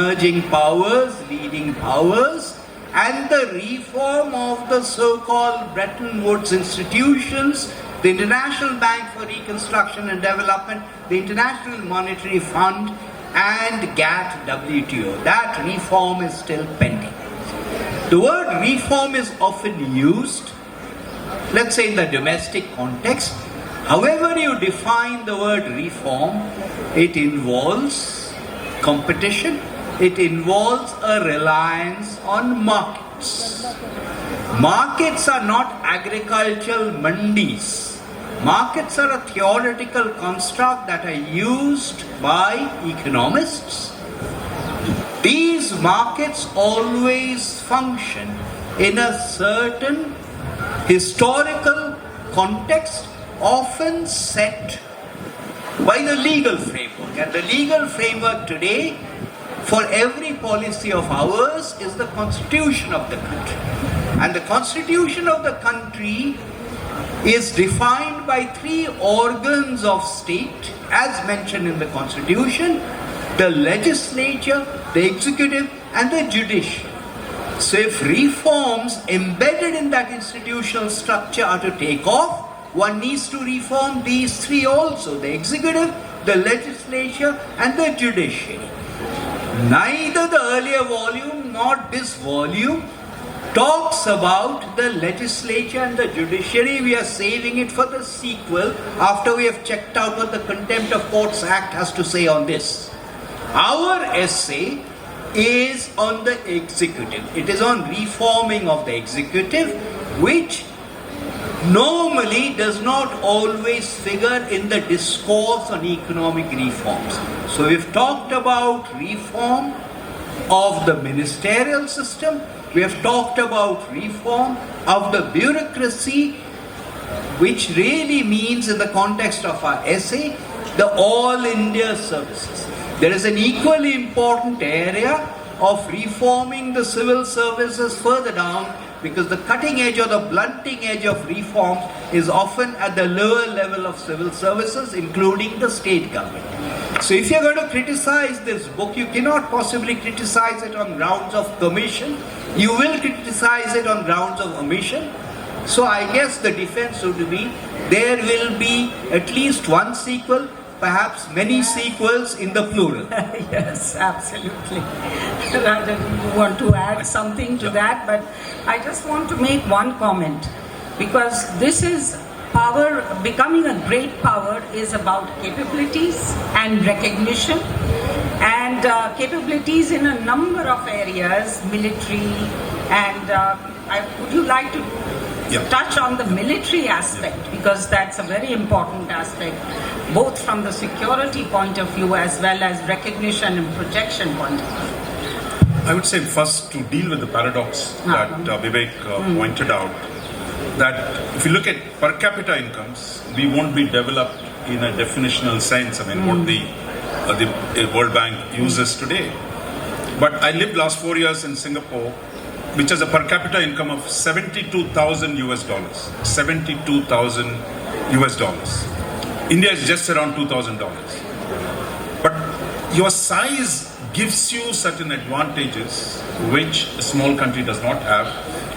emerging powers, leading powers, and the reform of the so-called Bretton Woods institutions, the International Bank for Reconstruction and Development, the International Monetary Fund, and GATT WTO. That reform is still pending. The word reform is often used, let's say in the domestic context. However you define the word reform, it involves competition, it involves a reliance on markets. Markets are not agricultural mandis. Markets are a theoretical construct that are used by economists. These markets always function in a certain historical context, often set by the legal framework. And the legal framework today for every policy of ours is the constitution of the country. And the constitution of the country is defined by three organs of state as mentioned in the constitution: the legislature, the executive, and the judiciary. So if reforms embedded in that institutional structure are to take off, one needs to reform these three also: the executive, the legislature, and the judiciary. Neither the earlier volume nor this volume talks about the legislature and the judiciary. We are saving it for the sequel after we have checked out what the Contempt of Courts Act has to say on this. Our essay is on the executive. It is on reforming of the executive, which normally does not always figure in the discourse on economic reforms. So we've talked about reform of the ministerial system, we have talked about reform of the bureaucracy, which really means, in the context of our essay, the All India services. There is an equally important area of reforming the civil services further down, because the cutting edge or the blunting edge of reform is often at the lower level of civil services, including the state government. So if you're going to criticize this book, you cannot possibly criticize it on grounds of commission. You will criticize it on grounds of omission. So I guess the defense would be, there will be at least one sequel, perhaps many sequels in the plural. Yes, absolutely. I want to add something to that, but I just want to make one comment, because this is power. Becoming a great power is about capabilities and recognition, and capabilities in a number of areas, military, and would you like to touch on the military aspect, because that's a very important aspect, both from the security point of view as well as recognition and protection point of view? I would say first, to deal with the paradox that Vivek pointed out, that if you look at per capita incomes, we won't be developed in a definitional sense. I mean, what the World Bank uses today. But I lived last 4 years in Singapore, which has a per capita income of 72,000 US dollars. 72,000 US dollars. India is just around $2,000. But your size gives you certain advantages which a small country does not have,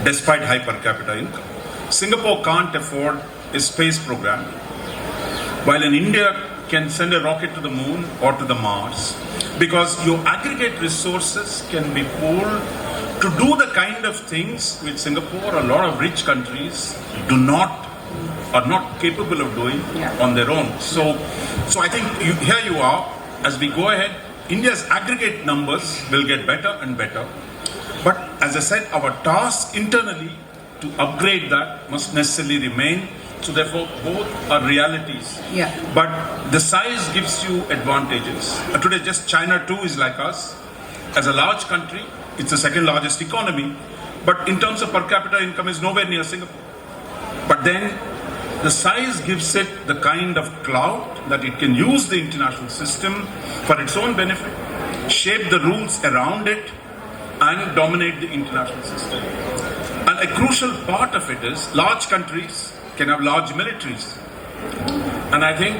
despite high per capita income. Singapore can't afford a space program, while in India can send a rocket to the moon or to the Mars, because your aggregate resources can be pooled to do the kind of things which Singapore, a lot of rich countries are not capable of doing on their own. So I think here you are, as we go ahead, India's aggregate numbers will get better and better. But as I said, our task internally to upgrade that must necessarily remain. So therefore, both are realities. But the size gives you advantages. Today, just China too is like us. As a large country, it's the second largest economy. But in terms of per capita income, is nowhere near Singapore. But then, the size gives it the kind of clout that it can use the international system for its own benefit, shape the rules around it, and dominate the international system. And a crucial part of it is large countries can have large militaries. And I think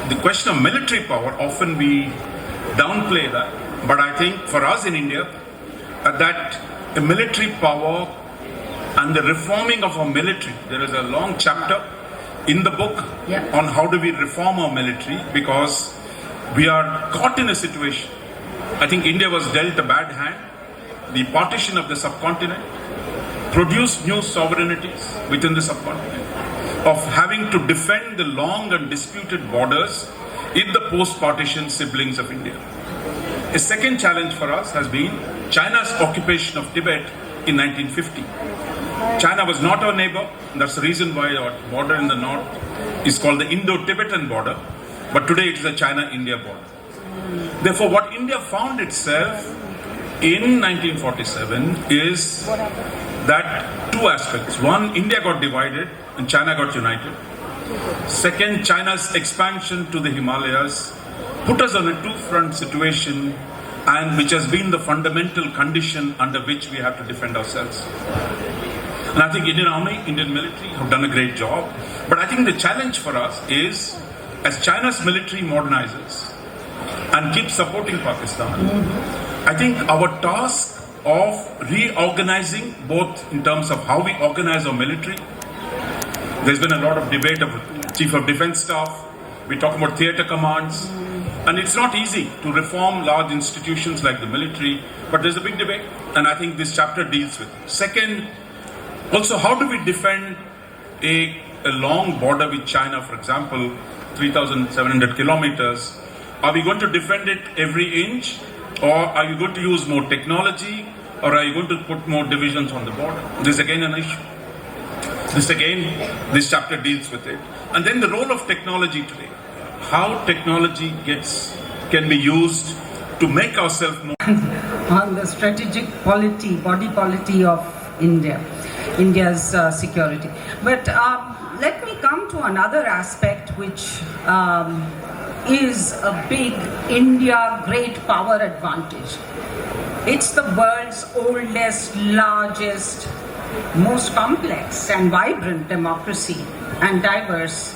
the question of military power, often we downplay that. But I think for us in India, that a military power and the reforming of our military, there is a long chapter in the book on how do we reform our military, because we are caught in a situation. I think India was dealt a bad hand. The partition of the subcontinent produced new sovereignties within the subcontinent, of having to defend the long and disputed borders in the post-partition siblings of India. A second challenge for us has been China's occupation of Tibet in 1950. China was not our neighbor. That's the reason why our border in the north is called the Indo-Tibetan border. But today it is a China-India border. Therefore, what India found itself in 1947 is that two aspects. One, India got divided and China got united. Second, China's expansion to the Himalayas put us on a two-front situation, and which has been the fundamental condition under which we have to defend ourselves. And I think Indian Army, Indian military have done a great job. But I think the challenge for us is, as China's military modernizes and keeps supporting Pakistan, I think our task of reorganizing, both in terms of how we organize our military. There's been a lot of debate of Chief of Defense Staff. We talk about theater commands. And it's not easy to reform large institutions like the military, but there's a big debate. And I think this chapter deals with it. Second, also, how do we defend a long border with China, for example, 3,700 kilometers? Are we going to defend it every inch? Or are you going to use more technology? Or are you going to put more divisions on the border? This is again an issue. This chapter deals with it. And then the role of technology today. How technology can be used to make ourselves more... on the strategic body polity of India's security. But let me come to another aspect, which is a big India great power advantage. It's the world's oldest, largest, most complex and vibrant democracy and diverse.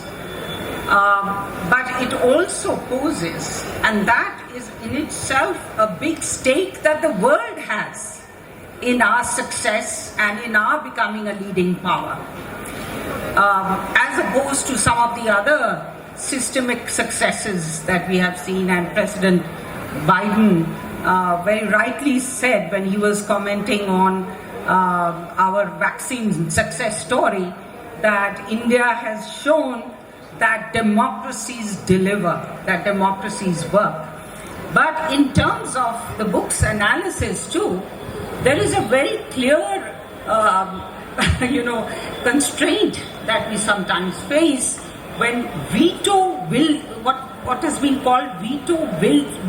But it also poses, and that is in itself a big stake that the world has in our success and in our becoming a leading power. As opposed to some of the other systemic successes that we have seen, and President Biden very rightly said when he was commenting on our vaccine success story, that India has shown that democracies deliver, that democracies work. But in terms of the book's analysis too, there is a very clear, constraint that we sometimes face when what has been called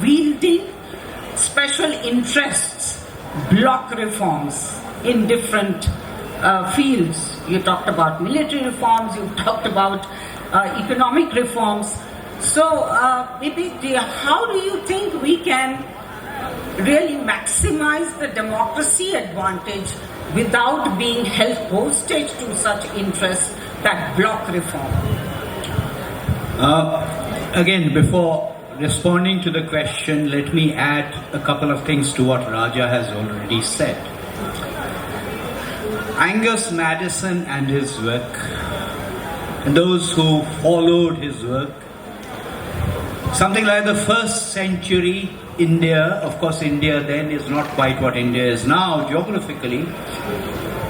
wielding special interests, block reforms in different fields. You talked about military reforms, you talked about economic reforms. So, how do you think we can really maximize the democracy advantage without being held hostage to such interests that block reform? Again, before responding to the question, let me add a couple of things to what Raja has already said. Angus Madison and his work, and those who followed his work, something like the first century India, of course India then is not quite what India is now geographically.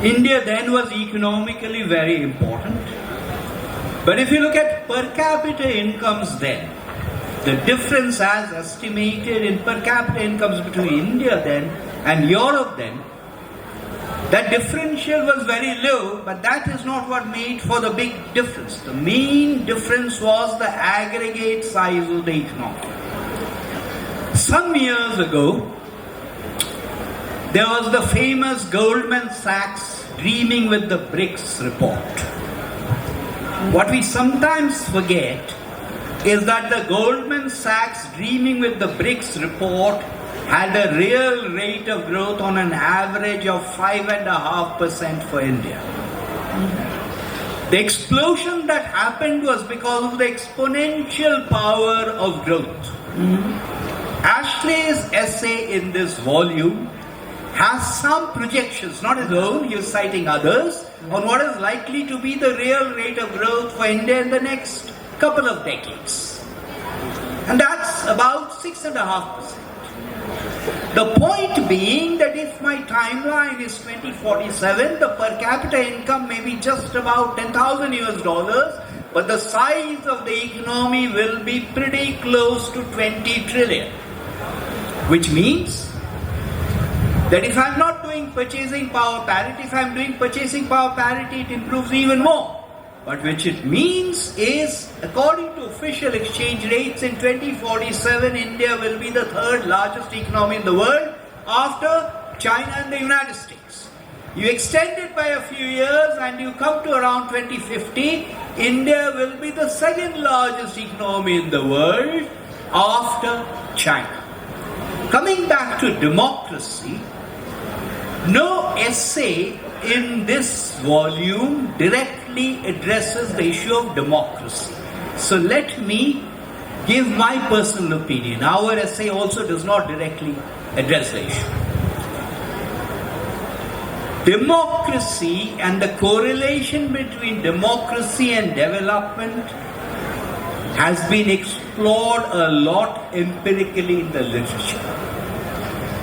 India then was economically very important. But if you look at per capita incomes then, the difference as estimated in per capita incomes between India then and Europe then, that differential was very low, but that is not what made for the big difference. The main difference was the aggregate size of the economy. Some years ago, there was the famous Goldman Sachs Dreaming with the BRICS report. What we sometimes forget is that the Goldman Sachs Dreaming with the BRICS report had a real rate of growth on an average of 5.5% for India. The explosion that happened was because of the exponential power of growth. Ashley's essay in this volume has some projections, not his own, he is citing others, on what is likely to be the real rate of growth for India in the next couple of decades. And that's about 6.5%. The point being that if my timeline is 2047, the per capita income may be just about 10,000 US dollars, but the size of the economy will be pretty close to 20 trillion. Which means that if I'm not doing purchasing power parity, if I'm doing purchasing power parity, it improves even more. But which it means is, according to official exchange rates, in 2047, India will be the third largest economy in the world after China and the United States. You extend it by a few years and you come to around 2050, India will be the second largest economy in the world after China. Coming back to democracy, no essay in this volume directly addresses the issue of democracy. So let me give my personal opinion. Our essay also does not directly address the issue. Democracy and the correlation between democracy and development has been explored a lot empirically in the literature.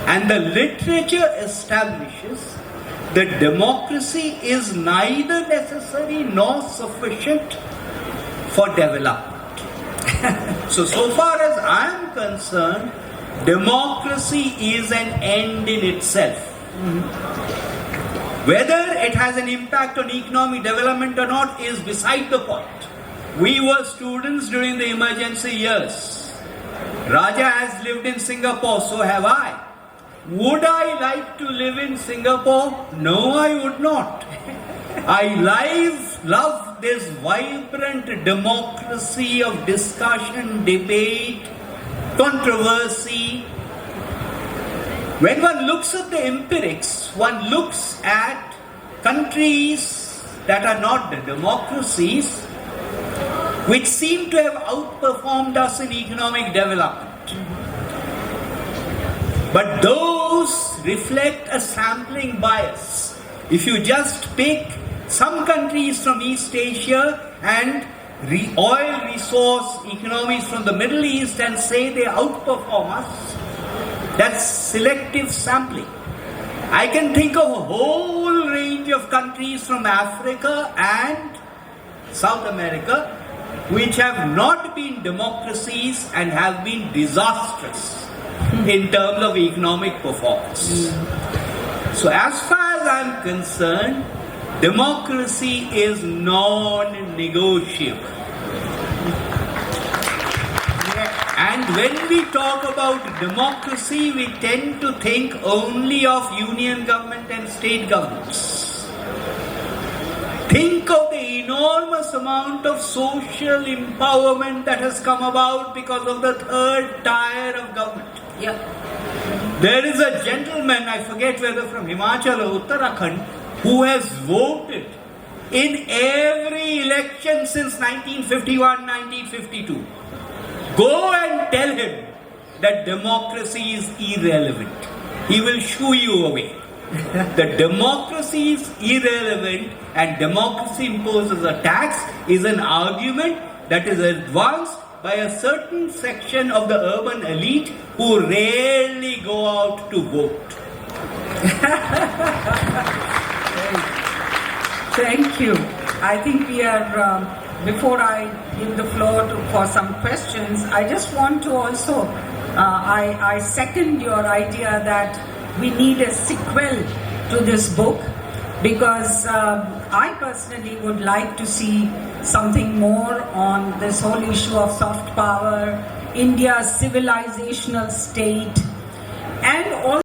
And the literature establishes that democracy is neither necessary nor sufficient for development. So far as I am concerned, democracy is an end in itself. Whether it has an impact on economic development or not is beside the point. We were students during the emergency years. Raja has lived in Singapore, so have I. Would I like to live in Singapore? No, I would not. I love this vibrant democracy of discussion, debate, controversy. When one looks at the empirics, one looks at countries that are not the democracies, which seem to have outperformed us in economic development. But those reflect a sampling bias. If you just pick some countries from East Asia and oil resource economies from the Middle East and say they outperform us, that's selective sampling. I can think of a whole range of countries from Africa and South America which have not been democracies and have been disastrous in terms of economic performance. So as far as I am concerned, democracy is non-negotiable. And when we talk about democracy, we tend to think only of union government and state governments. Think of the enormous amount of social empowerment that has come about because of the third tier of government. Yeah. There is a gentleman, I forget whether from Himachal or Uttarakhand, who has voted in every election since 1951, 1952. Go and tell him that democracy is irrelevant. He will shoo you away. The democracy is irrelevant and democracy imposes a tax is an argument that is advanced by a certain section of the urban elite who rarely go out to vote. Thank you. I think we are, before I give the floor for some questions, I just want to also, I second your idea that we need a sequel to this book, because I personally would like to see something more on this whole issue of soft power, India's civilizational state, and also